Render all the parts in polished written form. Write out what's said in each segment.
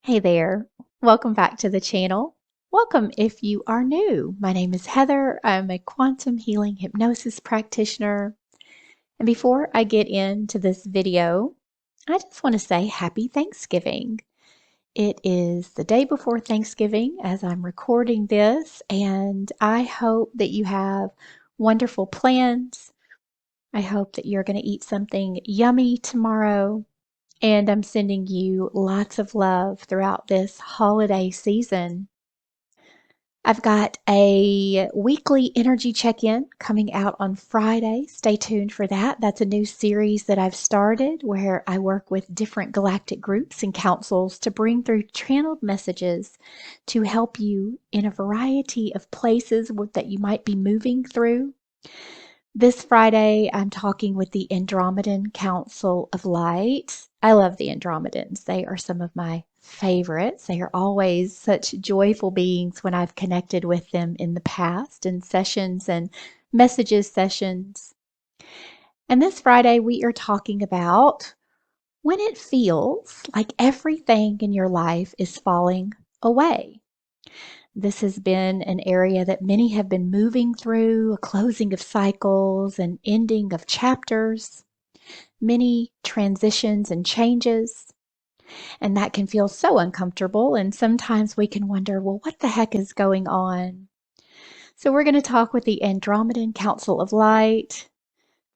Hey there, welcome back to the channel. Welcome if you are new. My name is Heather. I'm a quantum healing hypnosis practitioner. And before I get into this video, I just want to say happy Thanksgiving. It is the day before Thanksgiving as I'm recording this, and I hope that you have wonderful plans. I hope that you're going to eat something yummy tomorrow. And I'm sending you lots of love throughout this holiday season. I've got a weekly energy check-in coming out on Friday. Stay tuned for that. That's a new series that I've started where I work with different galactic groups and councils to bring through channeled messages to help you in a variety of places that you might be moving through. This Friday, I'm talking with the Andromedan Council of Light. I love the Andromedans. They are some of my favorites. They are always such joyful beings when I've connected with them in the past in sessions and messages sessions. And this Friday, we are talking about when it feels like everything in your life is falling away. This has been an area that many have been moving through, a closing of cycles, an ending of chapters, many transitions and changes. And that can feel so uncomfortable. And sometimes we can wonder, well, what the heck is going on? So we're going to talk with the Andromedan Council of Light,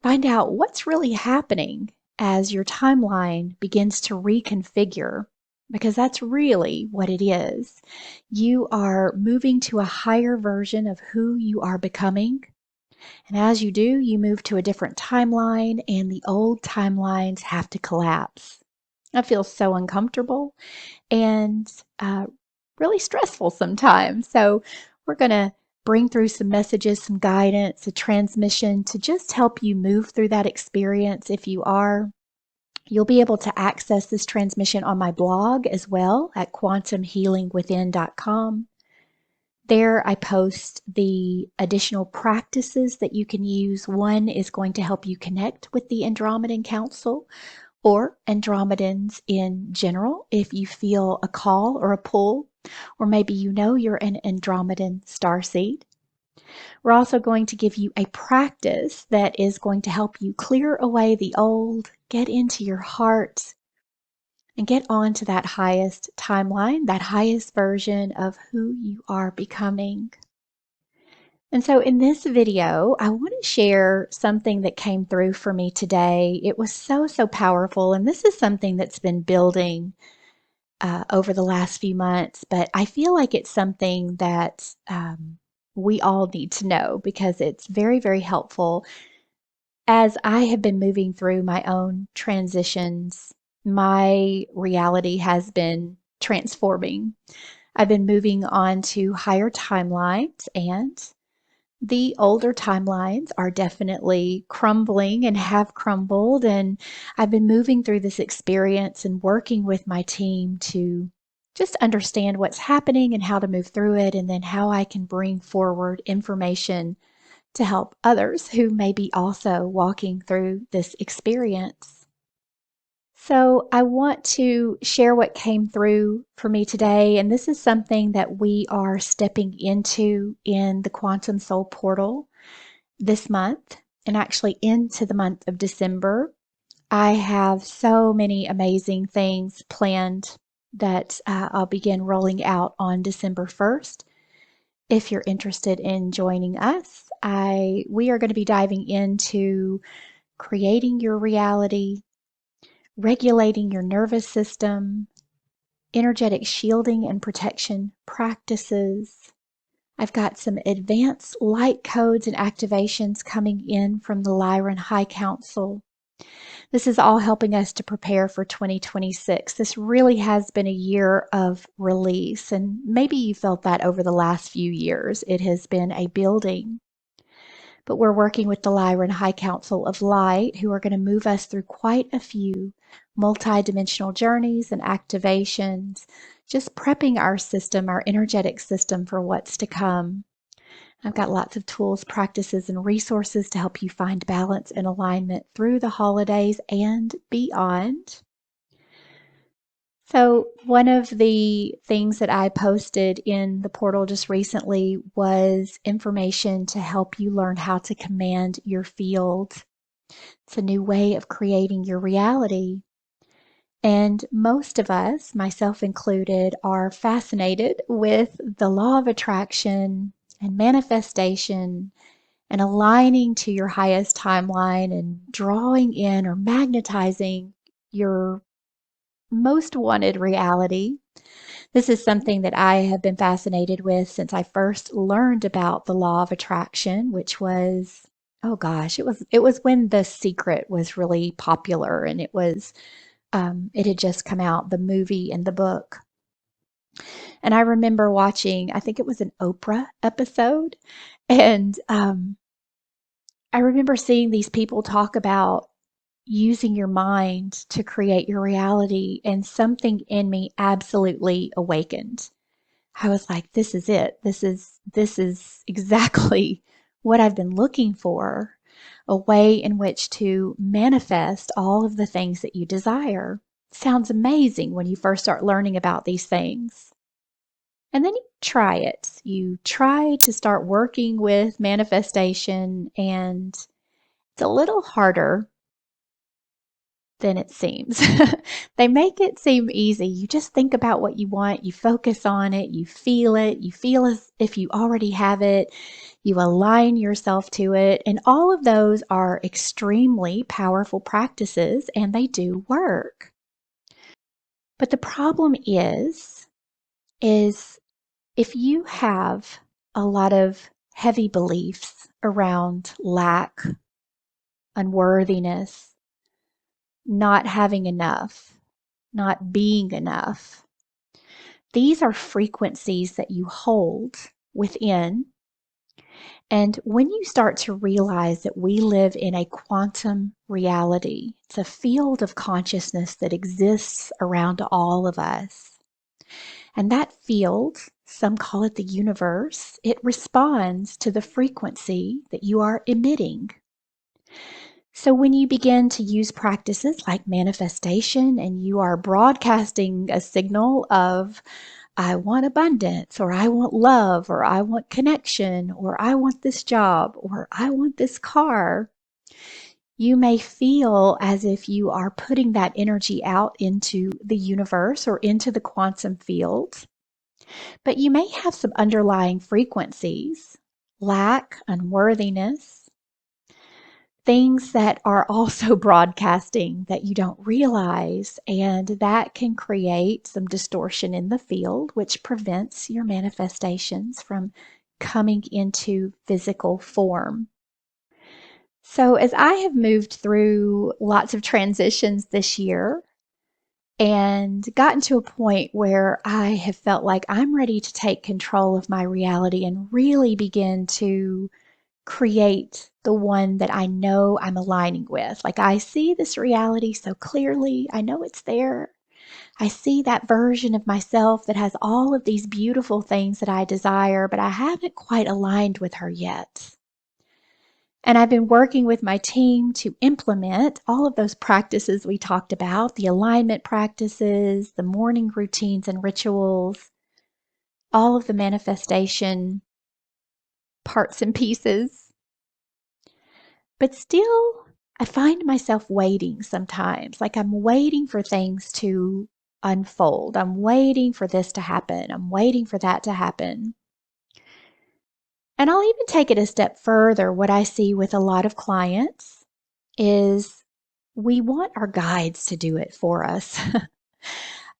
find out what's really happening as your timeline begins to reconfigure, because that's really what it is. You are moving to a higher version of who you are becoming. And as you do, you move to a different timeline, and the old timelines have to collapse. That feels so uncomfortable and really stressful sometimes. So, we're going to bring through some messages, some guidance, a transmission to just help you move through that experience. If you are, you'll be able to access this transmission on my blog as well at quantumhealingwithin.com. There, I post the additional practices that you can use. One is going to help you connect with the Andromedan Council or Andromedans in general if you feel a call or a pull, or maybe you know you're an Andromedan starseed. We're also going to give you a practice that is going to help you clear away the old, get into your heart, and get on to that highest timeline, that highest version of who you are becoming. And so in this video, I want to share something that came through for me today. It was so powerful, and this is something that's been building over the last few months, but I feel like it's something that we all need to know because it's very helpful. As I have been moving through my own transitions, my reality has been transforming. I've been moving on to higher timelines, and the older timelines are definitely crumbling and have crumbled. And I've been moving through this experience and working with my team to just understand what's happening and how to move through it, and then how I can bring forward information to help others who may be also walking through this experience. So I want to share what came through for me today, and this is something that we are stepping into in the Quantum Soul Portal this month, and actually into the month of December. I have so many amazing things planned that I'll begin rolling out on December 1st. If you're interested in joining us, we are going to be diving into creating your reality, regulating your nervous system, energetic shielding and protection practices. I've got some advanced light codes and activations coming in from the Lyran High Council. This is all helping us to prepare for 2026. This really has been a year of release, and maybe you felt that over the last few years. It has been a building. But we're working with the Lyran High Council of Light, who are going to move us through quite a few multidimensional journeys and activations, just prepping our system, our energetic system, for what's to come. I've got lots of tools, practices, and resources to help you find balance and alignment through the holidays and beyond. So So, one of the things that I posted in the portal just recently was information to help you learn how to command your field. It's a new way of creating your reality. And most of us, myself included, are fascinated with the law of attraction and manifestation and aligning to your highest timeline and drawing in or magnetizing your most wanted reality. This is something that I have been fascinated with since I first learned about the law of attraction, which was, oh gosh, it was when The Secret was really popular, and it had just come out, the movie and the book. And I remember watching, I think it was an Oprah episode, and I remember seeing these people talk about using your mind to create your reality, and something in me absolutely awakened. I was like, this is it. This is exactly what I've been looking for, a way in which to manifest all of the things that you desire. Sounds amazing when you first start learning about these things. And then you try it. You try to start working with manifestation, and it's a little harder than it seems. They make it seem easy. You just think about what you want, you focus on it, you feel as if you already have it, you align yourself to it, and all of those are extremely powerful practices, and they do work. But the problem is if you have a lot of heavy beliefs around lack, unworthiness, not having enough, not being enough. These are frequencies that you hold within. And when you start to realize that we live in a quantum reality, it's a field of consciousness that exists around all of us. And that field, some call it the universe, it responds to the frequency that you are emitting. So when you begin to use practices like manifestation and you are broadcasting a signal of, I want abundance, or I want love, or I want connection, or I want this job, or I want this car, you may feel as if you are putting that energy out into the universe or into the quantum field. But you may have some underlying frequencies, lack, unworthiness, things that are also broadcasting that you don't realize, and that can create some distortion in the field, which prevents your manifestations from coming into physical form. So, as I have moved through lots of transitions this year and gotten to a point where I have felt like I'm ready to take control of my reality and really begin to create the one that I know I'm aligning with. Like, I see this reality so clearly. I know it's there. I see that version of myself that has all of these beautiful things that I desire, but I haven't quite aligned with her yet. And I've been working with my team to implement all of those practices we talked about, the alignment practices, the morning routines and rituals, all of the manifestation parts and pieces. But still, I find myself waiting sometimes. Like, I'm waiting for things to unfold. I'm waiting for this to happen. I'm waiting for that to happen. And I'll even take it a step further. What I see with a lot of clients is we want our guides to do it for us.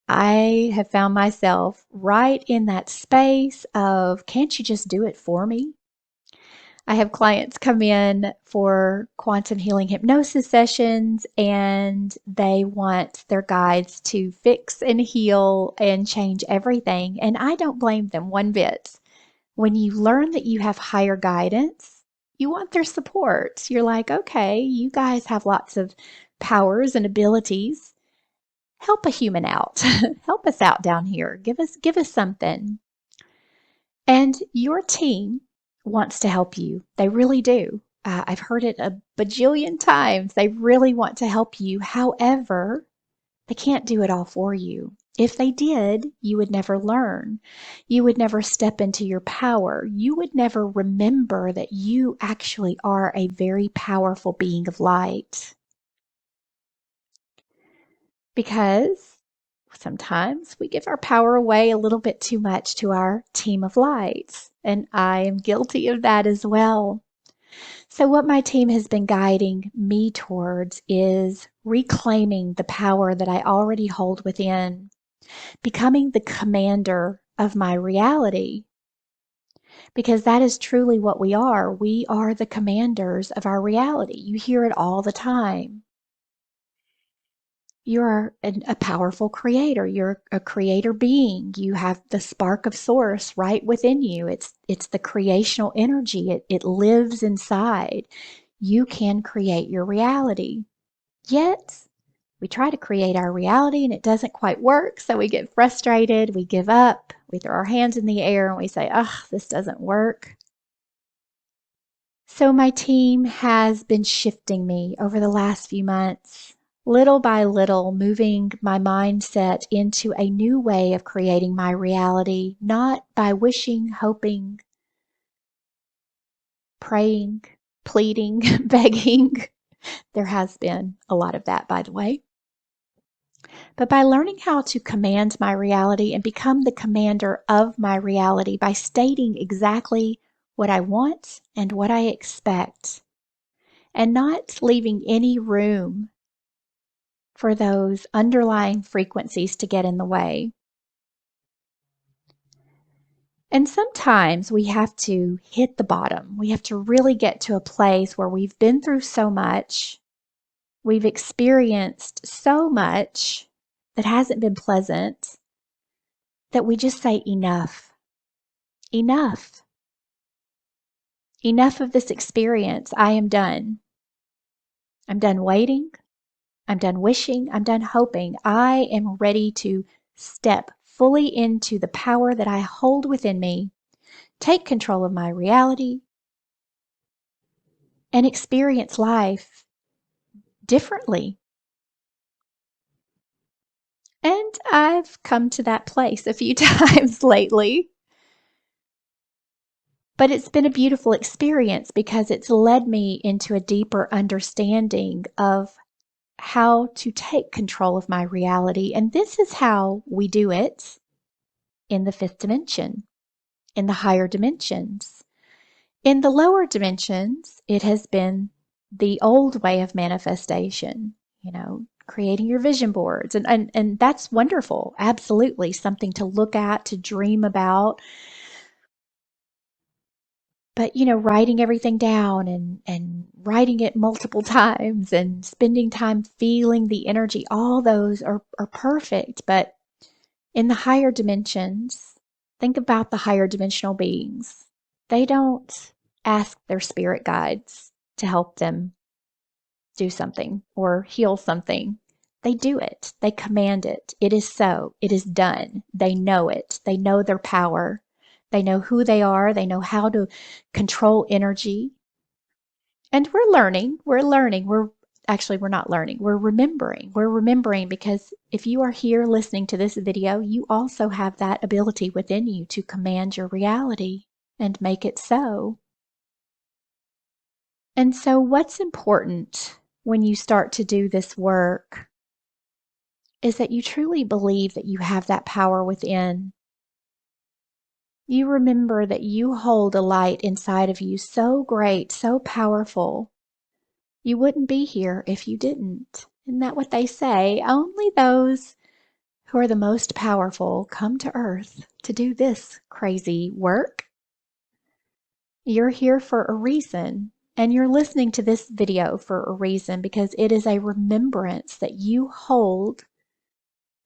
I have found myself right in that space of, can't you just do it for me? I have clients come in for quantum healing hypnosis sessions, and they want their guides to fix and heal and change everything. And I don't blame them one bit. When you learn that you have higher guidance, you want their support. You're like, okay, you guys have lots of powers and abilities. Help a human out. Help us out down here. Give us something. And your team wants to help you. They really do. I've heard it a bajillion times. They really want to help you. However, They can't do it all for you. If they did, you would never learn. You would never step into your power. You would never remember that you actually are a very powerful being of light. Because sometimes we give our power away a little bit too much to our team of lights, and I am guilty of that as well. So, what my team has been guiding me towards is reclaiming the power that I already hold within, becoming the commander of my reality, because that is truly what we are. We are the commanders of our reality. You hear it all the time. You're a powerful creator. You're a creator being. You have the spark of source right within you. It's the creational energy. It lives inside. You can create your reality. Yet, we try to create our reality and it doesn't quite work. So we get frustrated. We give up. We throw our hands in the air and we say, "Ugh, this doesn't work." So my team has been shifting me over the last few months, little by little, moving my mindset into a new way of creating my reality, not by wishing, hoping, praying, pleading, begging. There has been a lot of that, by the way. But by learning how to command my reality and become the commander of my reality by stating exactly what I want and what I expect, and not leaving any room for those underlying frequencies to get in the way. And sometimes we have to hit the bottom. We have to really get to a place where we've been through so much, we've experienced so much that hasn't been pleasant, that we just say, enough, enough, enough of this experience. I am done. I'm done waiting. I'm done wishing. I'm done hoping. I am ready to step fully into the power that I hold within me, take control of my reality, and experience life differently. And I've come to that place a few times lately. But it's been a beautiful experience because it's led me into a deeper understanding of how to take control of my reality. And this is how we do it in the fifth dimension, in the higher dimensions. In the lower dimensions, it has been the old way of manifestation, creating your vision boards. And that's wonderful. Absolutely. Something to look at, to dream about. But, writing everything down and writing it multiple times and spending time feeling the energy, all those are perfect. But in the higher dimensions, think about the higher dimensional beings. They don't ask their spirit guides to help them do something or heal something. They do it. They command it. It is so. It is done. They know it. They know their power. They know who they are. They know how to control energy. And we're learning. We're learning. We're not learning. We're remembering. We're remembering because if you are here listening to this video, you also have that ability within you to command your reality and make it so. And so, what's important when you start to do this work is that you truly believe that you have that power within. You remember that you hold a light inside of you so great, so powerful. You wouldn't be here if you didn't. Isn't that what they say? Only those who are the most powerful come to Earth to do this crazy work. You're here for a reason. And you're listening to this video for a reason because it is a remembrance that you hold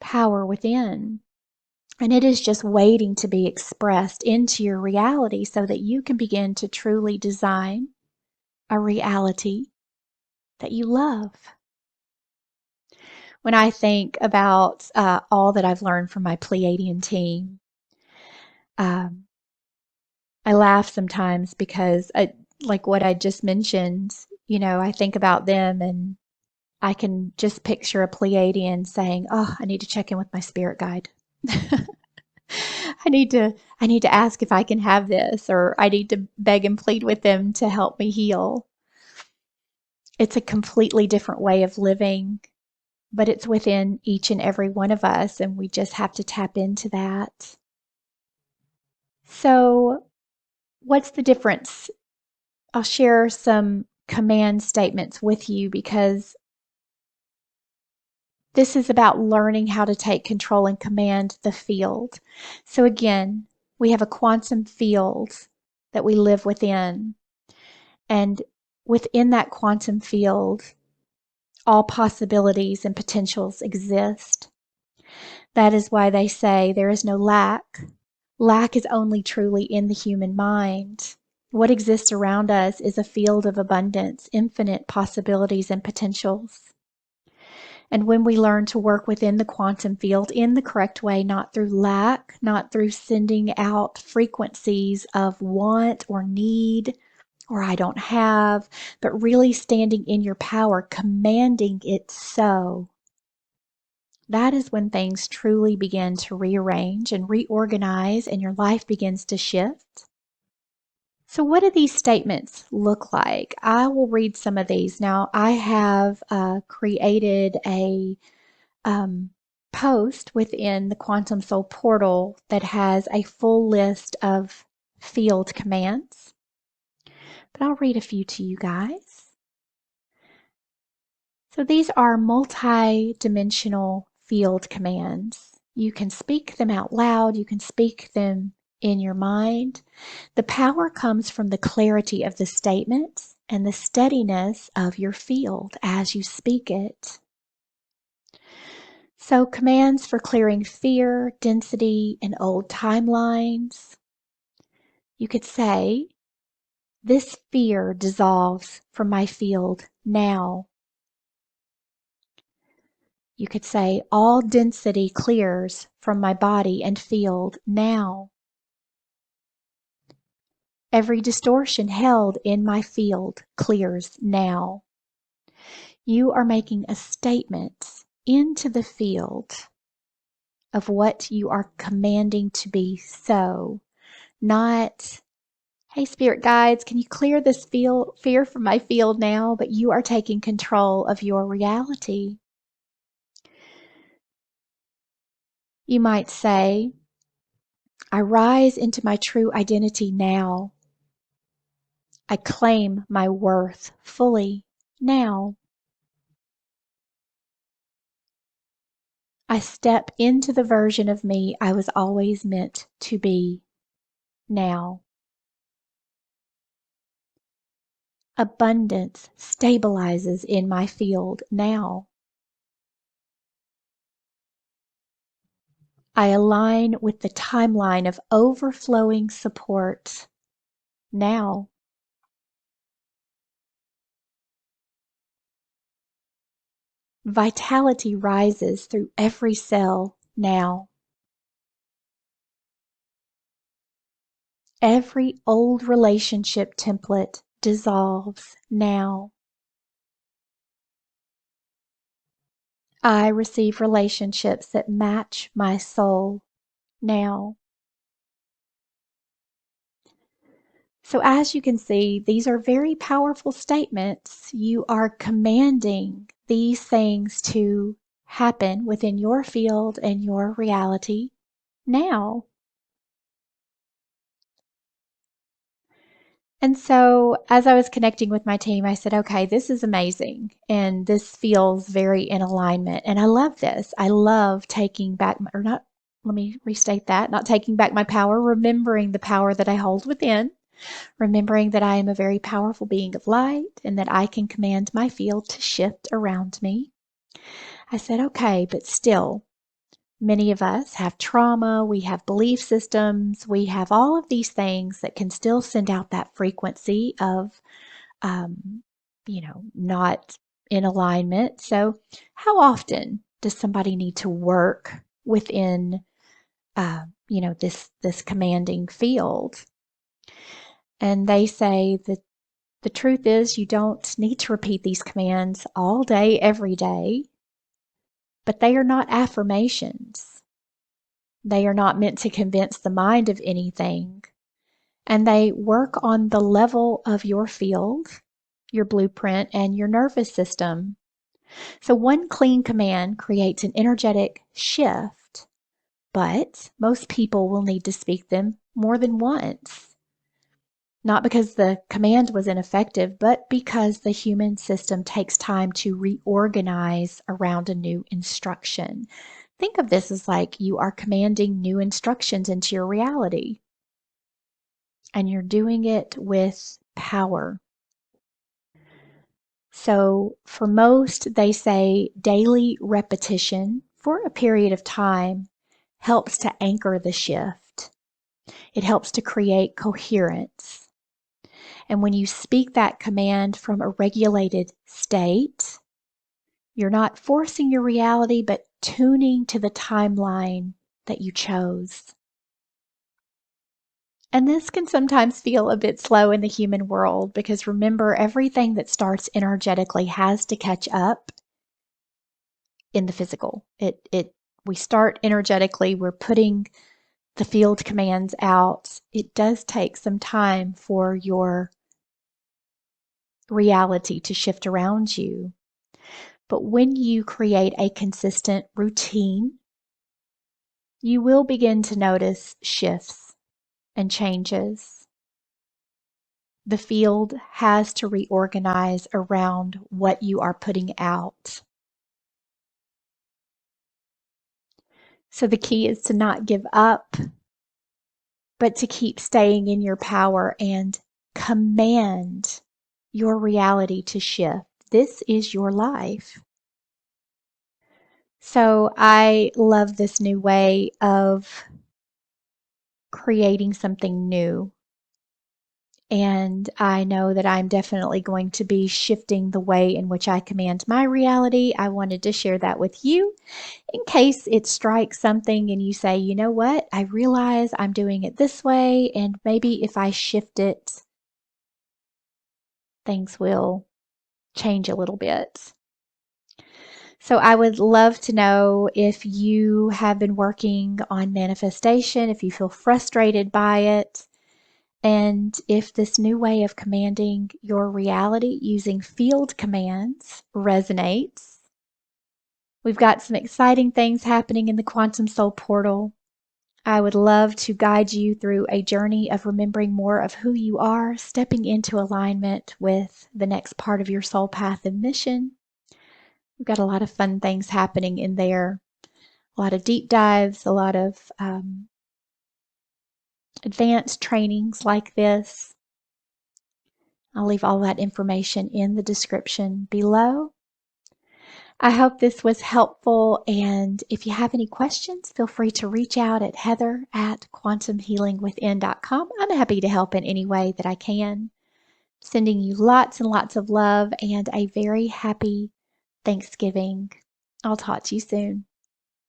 power within. And it is just waiting to be expressed into your reality so that you can begin to truly design a reality that you love. When I think about all that I've learned from my Pleiadian team, um, I laugh sometimes because, like what I just mentioned, I think about them and I can just picture a Pleiadian saying, "Oh, I need to check in with my spirit guide. I need to ask if I can have this, or I need to beg and plead with them to help me heal." It's a completely different way of living, but it's within each and every one of us, and we just have to tap into that. So, what's the difference? I'll share some command statements with you because this is about learning how to take control and command the field. So, again, we have a quantum field that we live within. And within that quantum field, all possibilities and potentials exist. That is why they say there is no lack. Lack is only truly in the human mind. What exists around us is a field of abundance, infinite possibilities and potentials. And when we learn to work within the quantum field in the correct way, not through lack, not through sending out frequencies of want or need or I don't have, but really standing in your power, commanding it so, that is when things truly begin to rearrange and reorganize and your life begins to shift. So, what do these statements look like? I will read some of these. Now, I have created a post within the Quantum Soul portal that has a full list of field commands, but I'll read a few to you guys. So, these are multi-dimensional field commands. You can speak them out loud, you can speak them in your mind. The power comes from the clarity of the statements and the steadiness of your field as you speak it. So, commands for clearing fear, density, and old timelines. You could say, "This fear dissolves from my field now." You could say, "All density clears from my body and field now." Every distortion held in my field clears now. You are making a statement into the field of what you are commanding to be so, not, "Hey, spirit guides, can you clear this fear from my field now?" But you are taking control of your reality. You might say, "I rise into my true identity now. I claim my worth fully now. I step into the version of me I was always meant to be now." Abundance stabilizes in my field now. I align with the timeline of overflowing support now. Vitality rises through every cell now. Every old relationship template dissolves now. I receive relationships that match my soul now. So, as you can see, these are very powerful statements. You are commanding these things to happen within your field and your reality now. And so, as I was connecting with my team, I said, "Okay, this is amazing. And this feels very in alignment. And I love this. I love taking back, or not, let me restate that, not taking back my power, remembering the power that I hold within, remembering that I am a very powerful being of light and that I can command my field to shift around me." I said, "Okay, but still, many of us have trauma, we have belief systems, we have all of these things that can still send out that frequency of, um, not in alignment. So, how often does somebody need to work within, this commanding field?" And they say that The truth is, you don't need to repeat these commands all day, every day, but they are not affirmations. They are not meant to convince the mind of anything, and they work on the level of your field, your blueprint, and your nervous system. So one clean command creates an energetic shift, but most people will need to speak them more than once. Not because the command was ineffective, but because the human system takes time to reorganize around a new instruction. Think of this as like you are commanding new instructions into your reality, and you're doing it with power. So for most, they say daily repetition for a period of time helps to anchor the shift. It helps to create coherence. And when you speak that command from a regulated state, you're not forcing your reality, but tuning to the timeline that you chose. And this can sometimes feel a bit slow in the human world because remember, everything that starts energetically has to catch up in the physical. We start energetically, we're putting the field commands out. It does take some time for your reality to shift around you. But when you create a consistent routine, you will begin to notice shifts and changes. The field has to reorganize around what you are putting out. So the key is to not give up, but to keep staying in your power and command your reality to shift. This is your life. So I love this new way of creating something new. And I know that I'm definitely going to be shifting the way in which I command my reality. I wanted to share that with you in case it strikes something and you say, you know what, I realize I'm doing it this way, and maybe if I shift it, things will change a little bit. So I would love to know if you have been working on manifestation, if you feel frustrated by it, and if this new way of commanding your reality using field commands resonates. We've got some exciting things happening in the Quantum Soul Portal. I would love to guide you through a journey of remembering more of who you are, stepping into alignment with the next part of your soul path and mission. We've got a lot of fun things happening in there, a lot of deep dives, a lot of advanced trainings like this. I'll leave all that information in the description below. I hope this was helpful, and if you have any questions, feel free to reach out at heather@quantumhealingwithin.com. I'm happy to help in any way that I can. Sending you lots and lots of love and a very happy Thanksgiving. I'll talk to you soon.